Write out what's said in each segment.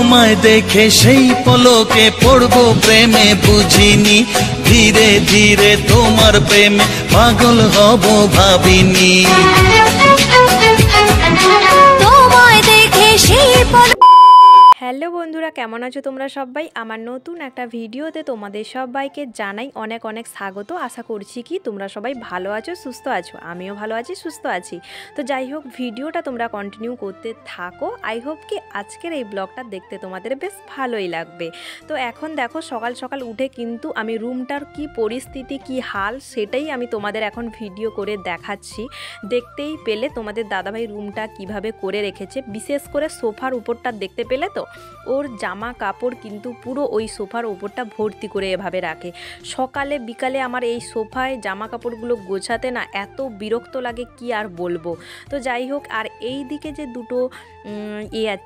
তোমায় দেখে সেই পলকে পড়বো প্রেমে বুঝিনি, ধীরে ধীরে তোমার প্রেমে পাগল হব ভাবিনি। তোমায় দেখে সেই হ্যালো বন্ধুরা, কেমন আছো তোমরা সবাই? আমার নতুন একটা ভিডিওতে তোমাদের সবাইকে জানাই অনেক অনেক স্বাগত। আশা করছি কি তোমরা সবাই ভালো আছো, সুস্থ আছো। আমিও ভালো আছি, সুস্থ আছি। তো যাই হোক, ভিডিওটা তোমরা কন্টিনিউ করতে থাকো। আই হোপ কি আজকের এই ব্লগটা দেখতে তোমাদের বেশ ভালোই লাগবে। তো এখন দেখো, সকাল সকাল উঠে কিন্তু আমি রুমটার কি পরিস্থিতি, কি হাল, সেটাই আমি তোমাদের এখন ভিডিও করে দেখাচ্ছি। দেখতেই পেলে তোমাদের দাদাভাই রুমটা কিভাবে করে রেখেছে। বিশেষ করে সোফার উপরটা দেখতে পেলে তো, ওর জামা কাপড় কিন্তু পুরো ওই সোফার ওপরটা ভর্তি করে এভাবে রাখে। সকালে বিকালে আমার এই সোফায় জামা কাপড়গুলো গোছাতে না এত বিরক্ত লাগে, কি আর বলবো। তো যাই হোক, আর এই দিকে যে দুটো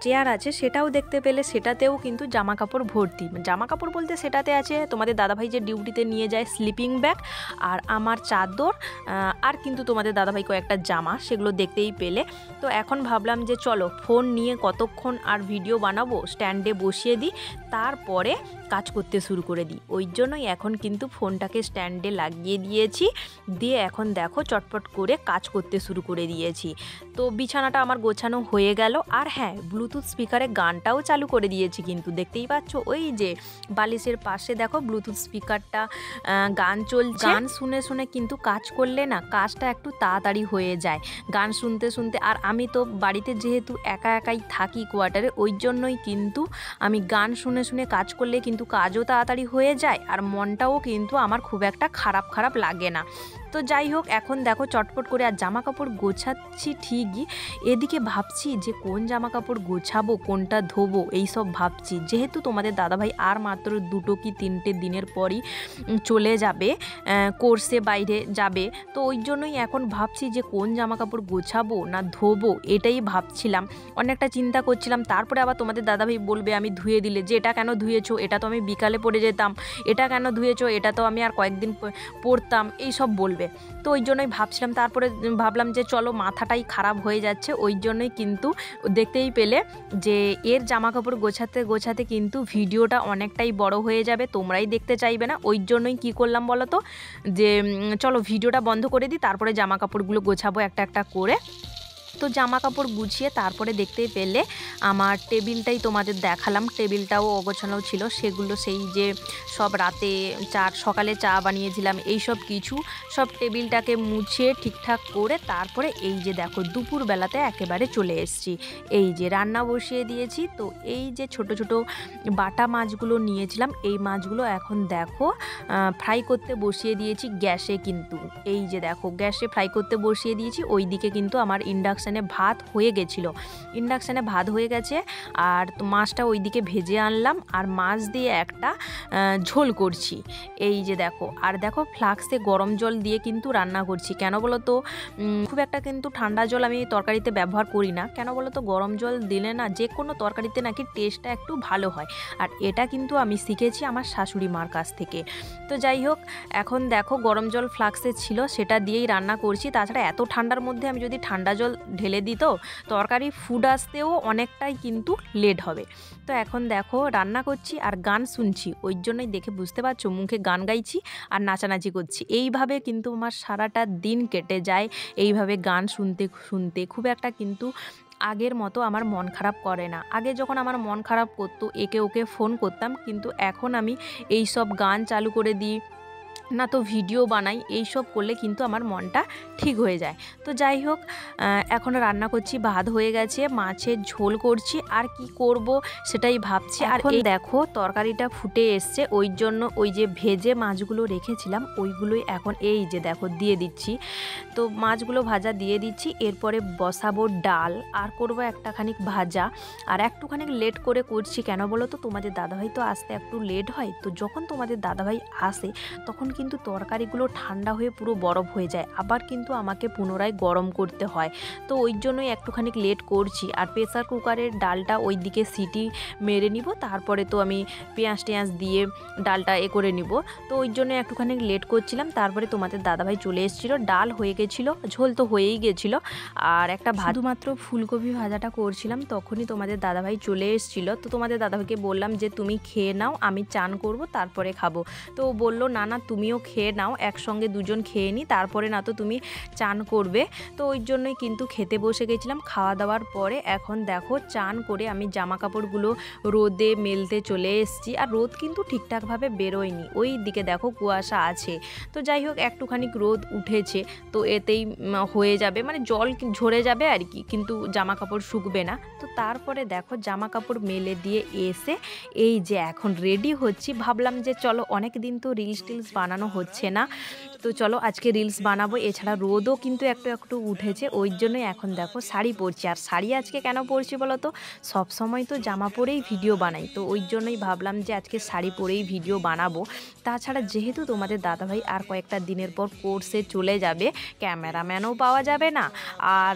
চেয়ার আছে সেটাও দেখতে পেলে, সেটাতেও কিন্তু জামা কাপড় ভর্তি। জামা কাপড় বলতে সেটাতে আছে তোমাদের দাদাভাই যে ডিউটিতে নিয়ে যায় স্লিপিং ব্যাগ, আর আমার চাদর, আর কিন্তু তোমাদের দাদাভাই কয়েকটা জামা, সেগুলো দেখতেই পেলে। তো এখন ভাবলাম যে চলো ফোন নিয়ে কতক্ষণ আর ভিডিও বানাবো, স্ট্যান্ডে বসিয়ে দিই, তারপরে কাজ করতে শুরু করে দিই। ওই জন্যই এখন কিন্তু ফোনটাকে স্ট্যান্ডে লাগিয়ে দিয়েছি, দিয়ে এখন দেখো চটপট করে কাজ করতে শুরু করে দিয়েছি। তো বিছানাটা আমার গোছানো হয়ে গেল। আর হ্যাঁ, ব্লুটুথ স্পিকারে গানটাও চালু করে দিয়েছি, কিন্তু দেখতেই পাচ্ছ ওই যে বালিশের পাশে দেখো ব্লুটুথ স্পিকারটা গান চলছে। গান শুনে শুনে কিন্তু কাজ করলে না কাজটা একটু তাড়াতাড়ি হয়ে যায়, গান শুনতে শুনতে। আর আমি তো বাড়িতে যেহেতু একা একাই থাকি কোয়ার্টারে, ওই জন্যই কিন্তু আমি গান শুনে শুনে কাজ করলে কিন্তু কাজও তাড়াতাড়ি হয়ে যায়, আর মনটাও কিন্তু আমার খুব একটা খারাপ খারাপ লাগে না। তো যাই হোক, এখন দেখো চটপট করে আর জামা কাপড় গোছাচ্ছি ঠিকই, এদিকে ভাবছি যে কোন জামা কাপড় গোছাবো, কোনটা ধোবো, এইসব ভাবছি। যেহেতু তোমাদের দাদাভাই আর মাত্র 2 কি 3টে দিনের পরই চলে যাবে, কোর্সে বাইরে যাবে, তো ওই জন্যই এখন ভাবছি যে কোন জামা কাপড় গোছাবো না ধোবো, এটাই ভাবছিলাম, অনেকটা চিন্তা করছিলাম। তারপরে আবার তোমাদের দাদাভাই বলবে আমি ধুয়ে দিলে যে এটা কেন ধুয়েছো, এটা তো আমি বিকালে পরে যেতাম, এটা কেন ধুয়েছো, এটা তো আমি আর কয়েকদিন পরতাম, এইসব বলবে। তো ওই জন্যই ভাবছিলাম। তারপরে ভাবলাম যে চলো, মাথাটাই খারাপ হয়ে যাচ্ছে। ওই জন্যই কিন্তু দেখতেই পেলে যে এর জামা কাপড় গোছাতে গোছাতে কিন্তু ভিডিওটা অনেকটাই বড় হয়ে যাবে, তোমরাই দেখতে চাইবে না। ওই জন্যই কী করলাম বলো তো, যে চলো ভিডিওটা বন্ধ করে দিই, তারপরে জামা কাপড়গুলো গোছাবো একটা একটা করে। তো জামা কাপড় গুছিয়ে তারপরে দেখতেই পেলে আমার টেবিলটাই তোমাদের দেখালাম, টেবিলটাও অগোছানো ছিল। সেগুলো সেই যে সব রাতে সকালে চা বানিয়েছিলাম, এই সব কিছু সব টেবিলটাকে মুছে ঠিকঠাক করে তারপরে এই যে দেখো দুপুরবেলাতে একেবারে চলে এসেছি। এই যে রান্না বসিয়ে দিয়েছি। তো এই যে ছোট ছোট বাটা মাছগুলো নিয়েছিলাম, এই মাছগুলো এখন দেখো ফ্রাই করতে বসিয়ে দিয়েছি গ্যাসে। কিন্তু এই যে দেখো গ্যাসে ফ্রাই করতে বসিয়ে দিয়েছি। ওই দিকে কিন্তু আমার ইন্ডাকশানে ভাত হয়ে গেছিলো, ইন্ডাকশানে ভাত হয়ে গেছে। আর তো মাছটা ওইদিকে ভেজে আনলাম, আর মাছ দিয়ে একটা ঝোল করছি। এই যে দেখো, আর দেখো ফ্লাক্সে গরম জল দিয়ে কিন্তু রান্না করছি। কেন বলো তো, খুব একটা কিন্তু ঠান্ডা জল আমি তরকারিতে ব্যবহার করি না। কেন বলো তো, গরম জল দিলে না যে কোনো তরকারিতে নাকি টেস্টটা একটু ভালো হয়। আর এটা কিন্তু আমি শিখেছি আমার শাশুড়ি মার কাছ থেকে। তো যাই হোক, এখন দেখো গরম জল ফ্লাক্সে ছিল, সেটা দিয়েই রান্না করছি। তাছাড়া এত ঠান্ডার মধ্যে আমি যদি ঠান্ডা জল ঢেলে দিই তো তরকারি ফুড আসতেও অনেকটাই কিন্তু লেট হবে। তো এখন দেখো রান্না করছি আর গান শুনছি, ওই জন্যই দেখে বুঝতে পারছো মুখে গান গাইছি আর নাচানাচি করছি। এইভাবে কিন্তু আমার সারাটা দিন কেটে যায়, এইভাবে গান শুনতে শুনতে। খুব একটা কিন্তু আগের মতো আমার মন খারাপ করে না। আগে যখন আমার মন খারাপ করতো একে ওকে ফোন করতাম, কিন্তু এখন আমি এই সব গান চালু করে দিই, না তো ভিডিও বানাই, এইসব করলে কিন্তু আমার মনটা ঠিক হয়ে যায়। তো যাই হোক, এখন রান্না করছি, ভাত হয়ে গেছে, মাছের ঝোল করছি, আর কি করব সেটাই ভাবছি। আর এই দেখো তরকারিটা ফুটে এসছে, ওই জন্য ওই যে ভেজে মাছগুলো রেখেছিলাম ওইগুলোই এখন এই যে দেখো দিয়ে দিচ্ছি। তো মাছগুলো ভাজা দিয়ে দিচ্ছি, এরপরে বসাবো ডাল, আর করব একটাখানিক ভাজা। আর একটুখানি লেট করে করছি, কেন বলো তো, তোমাদের দাদাভাই তো আসতে একটু লেট হয়। তো যখন তোমাদের দাদাভাই আসে তখন কিন্তু তরকারিগুলো ঠান্ডা হয়ে পুরো বরফ হয়ে যায়, আবার কিন্তু আমাকে পুনরায় গরম করতে হয়। তো ওই জন্যই একটুখানি লেট করছি। আর প্রেসার কুকারের ডালটা ওই দিকে সিটি মেরে নিব, তারপরে তো আমি পেঁয়াজ টেঁয়াজ দিয়ে ডালটা করে নিব। তো ওই জন্য একটুখানি লেট করছিলাম। তারপরে তোমাদের দাদাভাই চলে এসেছিলো, ডাল হয়ে গেছিলো, ঝোল তো হয়েই গেছিলো, আর একটা শুধুমাত্র ফুলকপি ভাজাটা করছিলাম, তখনই তোমাদের দাদাভাই চলে এসেছিলো। তো তোমাদের দাদাভাইকে বললাম যে তুমি খেয়ে নাও, আমি চান করব তারপরে খাবো। তো ও বললো না না তুমিও খেয়ে নাও, একসঙ্গে দুজন খেয়ে নিই, তারপরে না তো তুমি চান করবে। তো ওই জন্যই কিন্তু খেতে বসে গেছিলাম। খাওয়া দাওয়ার পরে এখন দেখো চান করে আমি জামা কাপড়গুলো রোদে মেলতে চলে এসেছি। আর রোদ কিন্তু ঠিকঠাকভাবে বেরোয়নি, ওই দিকে দেখো কুয়াশা আছে। তো যাই হোক একটুখানি রোদ উঠেছে, তো এতেই হয়ে যাবে, মানে জল ঝরে যাবে আর কি, কিন্তু জামা কাপড় শুকবে না। তো তারপরে দেখো জামা কাপড় মেলে দিয়ে এসে এই যে এখন রেডি হচ্ছি। ভাবলাম যে চলো অনেক দিন তো রিলস টিলস বানানো হচ্ছে না, তো চলো আজকে রিলস বানাবো। এছাড়া রোদও কিন্তু একটু একটু উঠেছে, ওই জন্যই এখন দেখো শাড়ি পরছি। আর শাড়ি আজকে কেন পরছি বলো তো, সবসময় তো জামা পরেই ভিডিও বানাই, তো ওই জন্যই ভাবলাম যে আজকে শাড়ি পরেই ভিডিও বানাবো। তাছাড়া যেহেতু তোমাদের দাদাভাই আর কয়েকটা দিনের পর কোর্সে চলে যাবে, ক্যামেরাম্যানও পাওয়া যাবে না, আর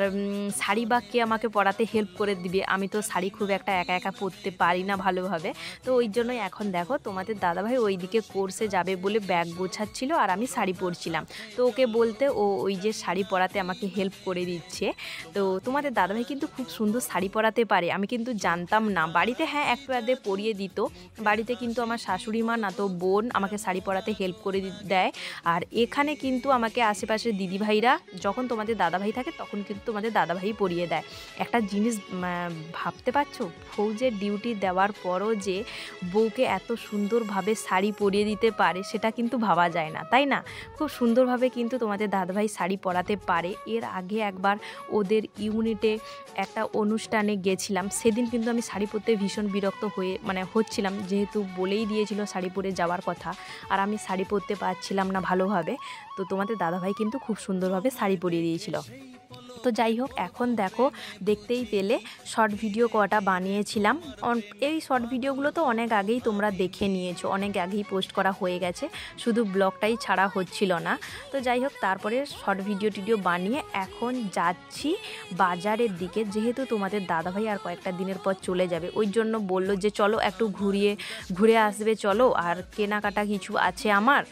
শাড়ি বা কে আমাকে পরাতে হেল্প করে দিবে, আমি তো শাড়ি খুব একটা একা একা পরতে পারি না ভালোভাবে। তো ওই জন্যই এখন দেখো তোমাদের দাদাভাই ওইদিকে কোর্সে যাবে বলে ব্যাগ গোছাচ্ছিল, আর আমি শাড়ি পরছিলাম। তো ওকে বলতে ও ওই যে শাড়ি পরাতে আমাকে হেল্প করে দিচ্ছে। তো তোমাদের দাদাভাই কিন্তু খুব সুন্দর শাড়ি পরাতে পারে, আমি কিন্তু জানতাম না। বাড়িতে হ্যাঁ একটু আধে পরিয়ে দিত, বাড়িতে কিন্তু আমার শাশুড়ি মা না তো বোন আমাকে শাড়ি পরাতে হেল্প করে দেয়। আর এখানে কিন্তু আমাকে আশেপাশের দিদিভাইরা, যখন তোমাদের দাদাভাই থাকে তখন কিন্তু তোমাদের দাদাভাই পরিয়ে দেয়। একটা জিনিস ভাবতে পারছো, ফৌজের ডিউটি দেওয়ার পরও যে বউকে এত সুন্দরভাবে শাড়ি পরিয়ে দিতে পারে, সেটা কিন্তু ভাবা যায় না, তাই না? খুব সুন্দরভাবে কিন্তু তোমাদের দাদাভাই শাড়ি পরাতে পারে। এর আগে একবার ওদের ইউনিটে একটা অনুষ্ঠানে গেছিলাম, সেদিন কিন্তু আমি শাড়ি পরতে ভীষণ বিরক্ত হচ্ছিলাম, যেহেতু বলেই দিয়েছিল শাড়ি পরে যাওয়ার কথা, আর আমি শাড়ি পরতে পারছিলাম না ভালোভাবে। তো তোমাদের দাদাভাই কিন্তু খুব সুন্দরভাবে শাড়ি পরিয়ে দিয়েছিল। তো যাই হোক এখন দেখো দেখতেই পেলে শর্ট ভিডিও কটা বানিয়েছিলাম। এই শর্ট ভিডিওগুলো তো অনেক আগেই তোমরা দেখে নিয়েছো, অনেক আগেই পোস্ট করা হয়ে গেছে, শুধু ব্লগটাই ছাড়া হচ্ছিল না। তো যাই হোক তারপরে শর্ট ভিডিও বানিয়ে এখন যাচ্ছি বাজারের দিকে, যেহেতু তোমাদের দাদাভাই আর কয়েকটা দিনের পর চলে যাবে, ওই জন্য বলল যে চলো একটু ঘুরে আসবে চলো, আর কেনাকাটা কিছু আছে আমার,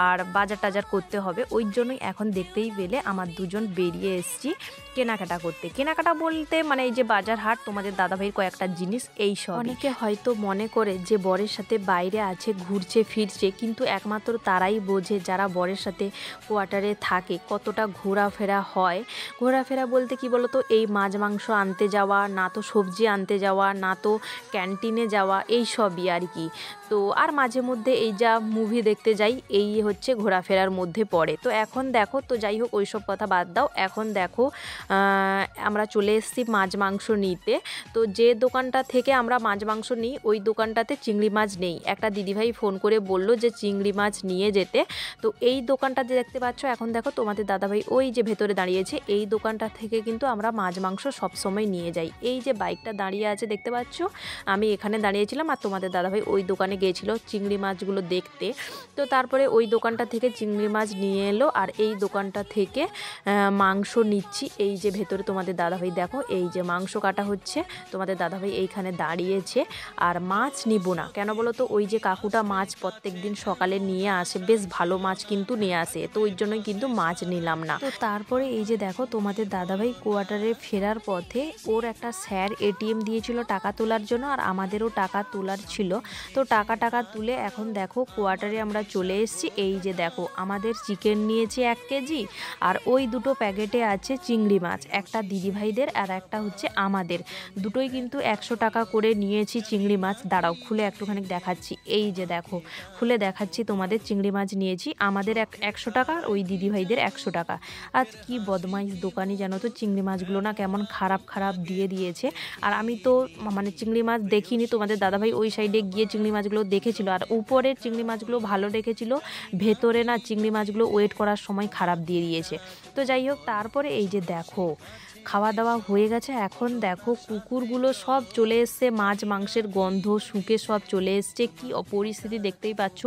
আর বাজার টাজার করতে হবে। ওই জন্যই এখন দেখতেই পেলে আমার দুজন বেরিয়ে এসেছি কেনাকাটা করতে। কেনাকাটা বলতে মানে এই যে বাজার হাট, তোমাদের দাদাভাইয়ের কয়েকটা জিনিস এই সব। অনেকে হয়তো মনে করে যে বরের সাথে বাইরে আছে ঘুরছে ফিরছে, কিন্তু একমাত্র তারাই বোঝে যারা বরের সাথে কোয়ার্টারে থাকে কতটা ঘোরাফেরা হয়। ঘোরাফেরা বলতে কি বলতো, এই মাছ মাংস আনতে যাওয়া, না তো সবজি আনতে যাওয়া, না তো ক্যান্টিনে যাওয়া, এই সবই আর কি। তো আর মাঝে মধ্যে এই যা মুভি দেখতে যাই, এই হচ্ছে ঘোরাফেরার মধ্যে পড়ে। তো এখন দেখো, তো যাই হোক ওইসব কথা বাদ দাও, এখন দেখো আমরা চলে এসেছি মাছ মাংস নিতে। তো যে দোকানটা থেকে আমরা মাছ মাংস নিই ওই দোকানটাতে চিংড়ি মাছ নেই। একটা দিদিভাই ফোন করে বলল যে চিংড়ি মাছ নিয়ে যেতে। তো এই দোকানটাতে দেখতে পাচ্ছ, এখন দেখো তোমাদের দাদাভাই ওই যে ভেতরে দাঁড়িয়েছে, এই দোকানটা থেকে কিন্তু আমরা মাছ মাংস সবসময় নিয়ে যাই। এই যে বাইকটা দাঁড়িয়ে আছে দেখতে পাচ্ছ, আমি এখানে দাঁড়িয়েছিলাম, আর তোমাদের দাদাভাই ওই দোকানে গিয়েছিল চিংড়ি মাছগুলো দেখতে। তো তারপরে ওই দোকানটা থেকে চিংড়ি মাছ নিয়ে এলো, আর এই দোকানটা থেকে মাংস নিচ্ছি। এই যে ভেতরে তোমাদের দাদাভাই দেখো, এই যে মাংস কাটা হচ্ছে, তোমাদের দাদাভাই এইখানে দাঁড়িয়েছে। আর মাছ নিব না কেন বলো তো, ওই যে কাকুটা মাছ প্রত্যেক দিন সকালে নিয়ে আসে, বেশ ভালো মাছ কিন্তু নিয়ে আসে, তো ওই জন্যই কিন্তু মাছ নিলাম না। তো তারপরে এই যে দেখো তোমাদের দাদাভাই কোয়ার্টারে ফেরার পথে ওর একটা স্যার এটিএম দিয়েছিল টাকা তোলার জন্য, আর আমাদেরও টাকা তোলার ছিল। তো টাকা তুলে এখন দেখো কোয়ার্টারে আমরা চলে এসেছি। এই যে দেখো আমাদের চিকেন নিয়েছে 1 কেজি, আর ওই দুটো প্যাকেটে আছে চিংড়ি মাছ, একটা দিদিভাইদের আর একটা হচ্ছে আমাদের, দুটোই কিন্তু 100 টাকা করে নিয়েছি চিংড়ি মাছ। দাঁড়াও খুলে একটুখানি দেখাচ্ছি, এই যে দেখো খুলে দেখাচ্ছি তোমাদের, চিংড়ি মাছ নিয়েছি আমাদের 100 টাকা, আর ওই দিদিভাইদের 100 টাকা। আজ কি বদমাইশ দোকানি জানো তো, চিংড়ি মাছগুলো না কেমন খারাপ দিয়ে দিয়েছে। আর আমি তো মানে চিংড়ি মাছ দেখিনি, তোমাদের দাদাভাই ওই সাইডে গিয়ে চিংড়ি মাছগুলো দেখেছিল, আর উপরের চিংড়ি মাছগুলো ভালো রেখেছিল, ভেতরে না চিংড়ি মাছগুলো ওয়েট করার সময় খারাপ দিয়ে দিয়েছে। তো যাই হোক তারপরে এই যে দেখো দেখো খাওয়া দাওয়া হয়ে গেছে। এখন দেখো কুকুরগুলো সব চলে এসছে, মাছ মাংসের গন্ধ শুকে সব চলে এসছে। কি পরিস্থিতি দেখতেই পাচ্ছ।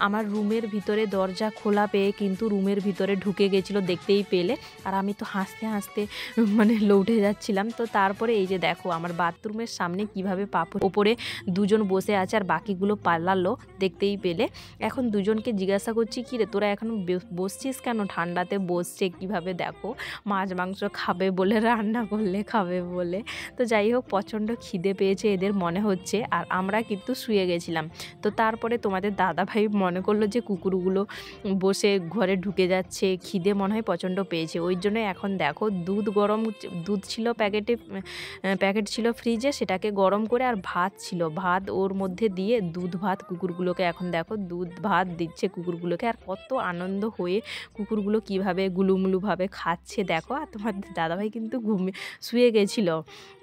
আমার রুমের ভিতরে দরজা খোলা পেয়ে কিন্তু রুমের ভিতরে ঢুকে গেছিলো দেখতেই পেলে। আর আমি তো হাসতে হাসতে মানে লৌটে যাচ্ছিলাম। তো তারপরে এই যে দেখো আমার বাথরুমের সামনে কিভাবে পাপড় ওপরে দুজন বসে আছে আর বাকিগুলো পালালো দেখতেই পেলে। এখন দুজনকে জিজ্ঞাসা করছি কি রে তোরা এখন বসছিস কেন, ঠান্ডাতে বসছে কিভাবে, দেখো মাছ মাংস খাবে বলে রান্না করলে খাবে বলে। তো যাই হোক প্রচণ্ড খিদে পেয়েছে এদের মনে হচ্ছে, আর আমরা কিন্তু শুয়ে গেছিলাম। তো তারপরে তোমাদের দাদাভাই মনে করলো যে কুকুরগুলো বসে ঘরে ঢুকে যাচ্ছে, খিদে মনে হয় প্রচণ্ড পেয়েছে, ওই জন্য এখন দেখো দুধ ছিল প্যাকেট ছিল ফ্রিজে, সেটাকে গরম করে আর ভাত ছিল, ভাত ওর মধ্যে দিয়ে দুধ ভাত কুকুরগুলোকে এখন দেখো দুধ ভাত দিচ্ছে কুকুরগুলোকে। আর কত আনন্দ হয়ে কুকুরগুলো কিভাবে গুলুমুলুভাবে খাচ্ছে দেখো। আর তোমাদের দাদাভাই কিন্তু শুয়ে গেছিল।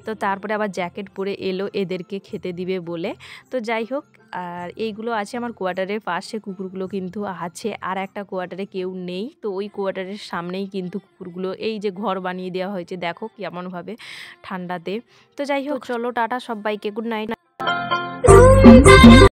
তো তারপরে আবার জ্যাকেট পরে এলো এদেরকে খেতে দিবে বলে। তো যাই হোক, আর এইগুলো আছে আমার কোয়ার্টারের পাশে, কুকুরগুলো কিন্তু আছে। আর একটা কোয়ার্টারে কেউ নেই, তো ওই কোয়ার্টারের সামনেই কিন্তু কুকুরগুলো এই যে ঘর বানিয়ে দেওয়া হয়েছে দেখো কেমনভাবে ঠান্ডাতে। তো যাই হোক চলো টাটা সবাইকে, গুড নাইট।